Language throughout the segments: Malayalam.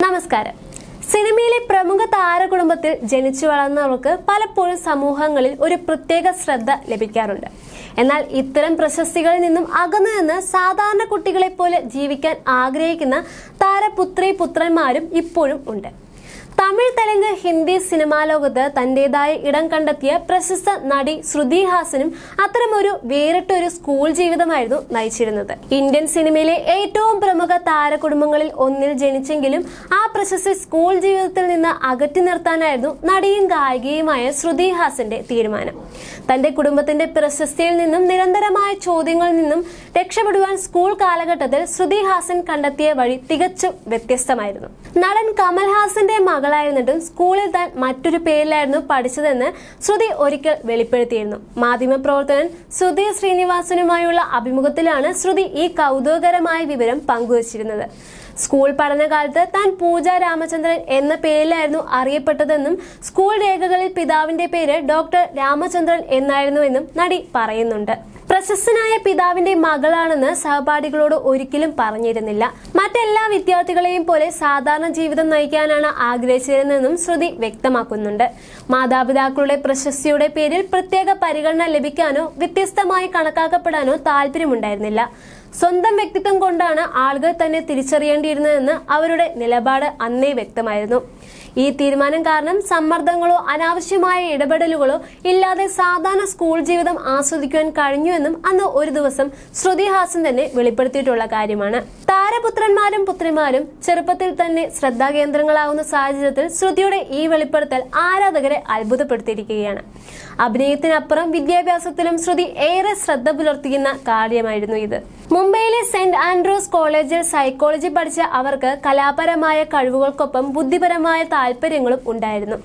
നമസ്കാരം. സിനിമയിലെ പ്രമുഖ താരകുടുംബത്തിൽ ജനിച്ചു വളർന്നവർക്ക് പലപ്പോഴും സമൂഹങ്ങളിൽ ഒരു പ്രത്യേക ശ്രദ്ധ ലഭിക്കാറുണ്ട്. എന്നാൽ ഇത്തരം പ്രശസ്തികളിൽ നിന്നും അകന്നു നിന്ന് സാധാരണ കുട്ടികളെ പോലെ ജീവിക്കാൻ ആഗ്രഹിക്കുന്ന താരപുത്രി പുത്രന്മാരും ഇപ്പോഴും ഉണ്ട്. തമിഴ്, തെലുങ്ക്, ഹിന്ദി സിനിമാ ലോകത്ത് തന്റേതായ ഇടം കണ്ടെത്തിയ പ്രശസ്ത നടി ശ്രുതി ഹാസനും അത്തരമൊരു വേറിട്ടൊരു സ്കൂൾ ജീവിതമായിരുന്നു നയിച്ചിരുന്നത്. ഇന്ത്യൻ സിനിമയിലെ ഏറ്റവും പ്രമുഖ താരകുടുംബങ്ങളിൽ ഒന്നിൽ ജനിച്ചെങ്കിലും ആ പ്രശസ്തി സ്കൂൾ ജീവിതത്തിൽ നിന്ന് അകറ്റി നിർത്താനായിരുന്നു നടിയും ഗായികയുമായ ശ്രുതി ഹാസന്റെ തീരുമാനം. തന്റെ കുടുംബത്തിന്റെ പ്രശസ്തിയിൽ നിന്നും നിരന്തരമായ ചോദ്യങ്ങളിൽ നിന്നും രക്ഷപ്പെടുവാൻ സ്കൂൾ കാലഘട്ടത്തിൽ ശ്രുതി ഹാസൻ കണ്ടെത്തിയ വഴി തികച്ചും വ്യത്യസ്തമായിരുന്നു. നടൻ കമൽഹാസന്റെ മകളായിരുന്നിട്ടും സ്കൂളിൽ താൻ മറ്റൊരു പേരിലായിരുന്നു പഠിച്ചതെന്ന് ശ്രുതി ഒരിക്കൽ വെളിപ്പെടുത്തിയിരുന്നു. മാധ്യമപ്രവർത്തകൻ സുധീർ ശ്രീനിവാസനുമായുള്ള അഭിമുഖത്തിലാണ് ശ്രുതി ഈ കൗതുകകരമായ വിവരം പങ്കുവച്ചിരുന്നത്. സ്കൂൾ പഠനകാലത്ത് താൻ പൂജ രാമചന്ദ്രൻ എന്ന പേരിലായിരുന്നു അറിയപ്പെട്ടതെന്നും സ്കൂൾ രേഖകളിൽ പിതാവിന്റെ പേര് ഡോക്ടർ രാമചന്ദ്രൻ എന്നായിരുന്നുവെന്നും നടി പറയുന്നുണ്ട്. പ്രശസ്തനായ പിതാവിന്റെ മകളാണെന്ന് സഹപാഠികളോട് ഒരിക്കലും പറഞ്ഞിരുന്നില്ല. മറ്റെല്ലാ വിദ്യാർത്ഥികളെയും പോലെ സാധാരണ ജീവിതം നയിക്കാനാണ് ആഗ്രഹിച്ചിരുന്നതെന്നും ശ്രുതി വ്യക്തമാക്കുന്നുണ്ട്. മാതാപിതാക്കളുടെ പ്രശസ്തിയുടെ പേരിൽ പ്രത്യേക പരിഗണന ലഭിക്കാനോ വ്യത്യസ്തമായി കണക്കാക്കപ്പെടാനോ താല്പര്യമുണ്ടായിരുന്നില്ല. സ്വന്തം വ്യക്തിത്വം കൊണ്ടാണ് ആളുകൾ തന്നെ തിരിച്ചറിയേണ്ടിയിരുന്നതെന്ന് അവരുടെ നിലപാട് അന്നേ വ്യക്തമായിരുന്നു. ഈ തീരുമാനം കാരണം സമ്മർദ്ദങ്ങളോ അനാവശ്യമായ ഇടപെടലുകളോ ഇല്ലാതെ സാധാരണ സ്കൂൾ ജീവിതം ആസ്വദിക്കുവാൻ കഴിഞ്ഞുവെന്നും അന്ന് ഒരു ദിവസം ശ്രുതി ഹാസൻ തന്നെ വെളിപ്പെടുത്തിയിട്ടുള്ള കാര്യമാണ്. താരപുത്രന്മാരും പുത്രിമാരും ചെറുപ്പത്തിൽ തന്നെ ശ്രദ്ധാകേന്ദ്രങ്ങളാവുന്ന സാഹചര്യത്തിൽ ശ്രുതിയുടെ ഈ വെളിപ്പെടുത്തൽ ആരാധകരെ അത്ഭുതപ്പെടുത്തിയിരിക്കുകയാണ്. അഭിനയത്തിനപ്പുറം വിദ്യാഭ്യാസത്തിലും ശ്രുതി ഏറെ ശ്രദ്ധ പുലർത്തിക്കുന്ന കാര്യമായിരുന്നു ഇത്. മുംബൈയിലെ സെന്റ് ആൻഡ്രൂസ് കോളേജിൽ സൈക്കോളജി പഠിച്ച അവർക്ക് കലാപരമായ കഴിവുകൾക്കൊപ്പം ബുദ്ധിപരമായ താല്പര്യങ്ങളും ഉണ്ടായിരുന്നു.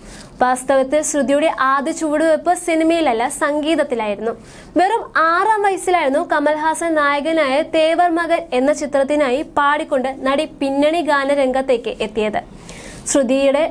വാസ്തവത്തിൽ ശ്രുതിയുടെ ആദ്യ ചുവടുവെപ്പ് സിനിമയിലല്ല, സംഗീതത്തിലായിരുന്നു. വെറും 6-ാം വയസ്സിലായിരുന്നു കമൽഹാസൻ നായകനായ തേവർ മകൻ എന്ന ചിത്രത്തിനായി പാടിക്കൊണ്ട് നടി പിന്നണി ഗാനരംഗത്തേക്ക് എത്തിയത്. ശ്രുതിയുടെ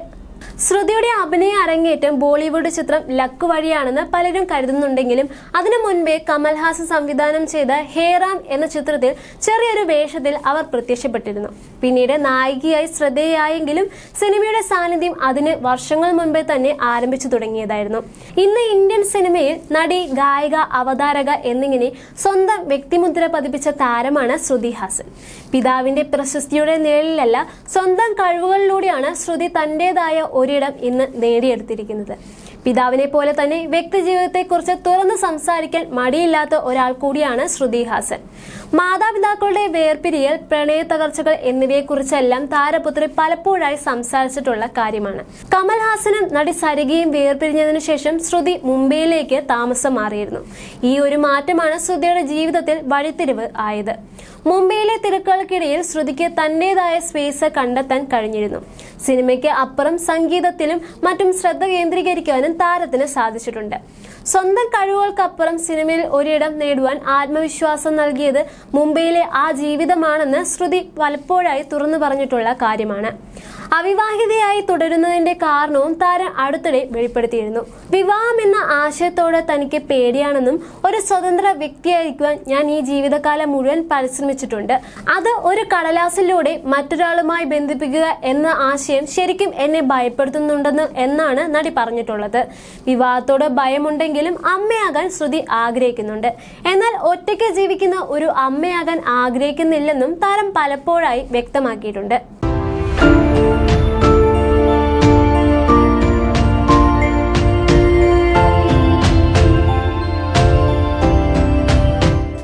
അഭിനയ അരങ്ങേറ്റം ബോളിവുഡ് ചിത്രം ലക്ക് വഴിയാണെന്ന് പലരും കരുതുന്നുണ്ടെങ്കിലും അതിനു മുൻപേ കമൽഹാസൻ സംവിധാനം ചെയ്ത ഹേറാം എന്ന ചിത്രത്തിൽ ചെറിയൊരു വേഷത്തിൽ അവർ പ്രത്യക്ഷപ്പെട്ടിരുന്നു. പിന്നീട് നായികയായി ശ്രദ്ധേയായെങ്കിലും സിനിമയുടെ സാന്നിധ്യം അതിന് വർഷങ്ങൾ മുൻപേ തന്നെ ആരംഭിച്ചു തുടങ്ങിയതായിരുന്നു. ഇന്ന് ഇന്ത്യൻ സിനിമയിൽ നടി, ഗായിക, അവതാരക എന്നിങ്ങനെ സ്വന്തം വ്യക്തിമുദ്ര പതിപ്പിച്ച താരമാണ് ശ്രുതി ഹാസൻ. പിതാവിന്റെ പ്രശസ്തിയുടെ നിഴലിലല്ല, സ്വന്തം കഴിവുകളിലൂടെയാണ് ശ്രുതി തന്റേതായ ഒരിടം ഇന്ന് നേടിയെടുത്തിരിക്കുന്നത്. പിതാവിനെ പോലെ തന്നെ വ്യക്തി ജീവിതത്തെക്കുറിച്ച് തുറന്നു സംസാരിക്കാൻ മടിയില്ലാത്ത ഒരാൾ കൂടിയാണ് ശ്രുതി ഹാസൻ. മാതാപിതാക്കളുടെ വേർപിരിയൽ, പ്രണയ തകർച്ചകൾ എന്നിവയെക്കുറിച്ചെല്ലാം താരപുത്രി പലപ്പോഴായി സംസാരിച്ചിട്ടുള്ള കാര്യമാണ്. കമൽഹാസനും നടി സരികയും വേർപിരിഞ്ഞതിനു ശേഷം ശ്രുതി മുംബൈയിലേക്ക് താമസം മാറിയിരുന്നു. ഈ ഒരു മാറ്റമാണ് ശ്രുതിയുടെ ജീവിതത്തിൽ വഴിത്തിരിവ് ആയത്. മുംബൈയിലെ തിരക്കുകൾക്കിടയിൽ ശ്രുതിക്ക് തന്റേതായ സ്പേസ് കണ്ടെത്താൻ കഴിഞ്ഞിരുന്നു. സിനിമയ്ക്ക് അപ്പുറം സംഗീതത്തിലും മറ്റും ശ്രദ്ധ കേന്ദ്രീകരിക്കാനും താരത്തിന് സാധിച്ചിട്ടുണ്ട്. സ്വന്തം കഴിവുകൾക്കപ്പുറം സിനിമയിൽ ഒരിടം നേടുവാൻ ആത്മവിശ്വാസം നൽകിയത് മുംബൈയിലെ ആ ജീവിതമാണെന്ന് ശ്രുതി പലപ്പോഴായി തുറന്നു പറഞ്ഞിട്ടുള്ള കാര്യമാണ്. അവിവാഹിതയായി തുടരുന്നതിന്റെ കാരണവും താരം അടുത്തിടെ വെളിപ്പെടുത്തിയിരുന്നു. വിവാഹം എന്ന ആശയത്തോടെ തനിക്ക് പേടിയാണെന്നും ഒരു സ്വതന്ത്ര വ്യക്തിയായിരിക്കുവാൻ ഞാൻ ഈ ജീവിതകാലം മുഴുവൻ പരിശ്രമിച്ചിട്ടുണ്ട്. അത് ഒരു കടലാസിലൂടെ മറ്റൊരാളുമായി ബന്ധിപ്പിക്കുക എന്ന ആശയം ശരിക്കും എന്നെ ഭയപ്പെടുത്തുന്നുണ്ടെന്ന് എന്നാണ് നടി പറഞ്ഞിട്ടുള്ളത്. വിവാഹത്തോട് ഭയമുണ്ടെങ്കിലും അമ്മയാകാൻ ശ്രുതി ആഗ്രഹിക്കുന്നുണ്ട്. എന്നാൽ ഒറ്റയ്ക്ക് ജീവിക്കുന്ന ഒരു അമ്മയാകാൻ ആഗ്രഹിക്കുന്നില്ലെന്നും താരം പലപ്പോഴായി വ്യക്തമാക്കിയിട്ടുണ്ട്.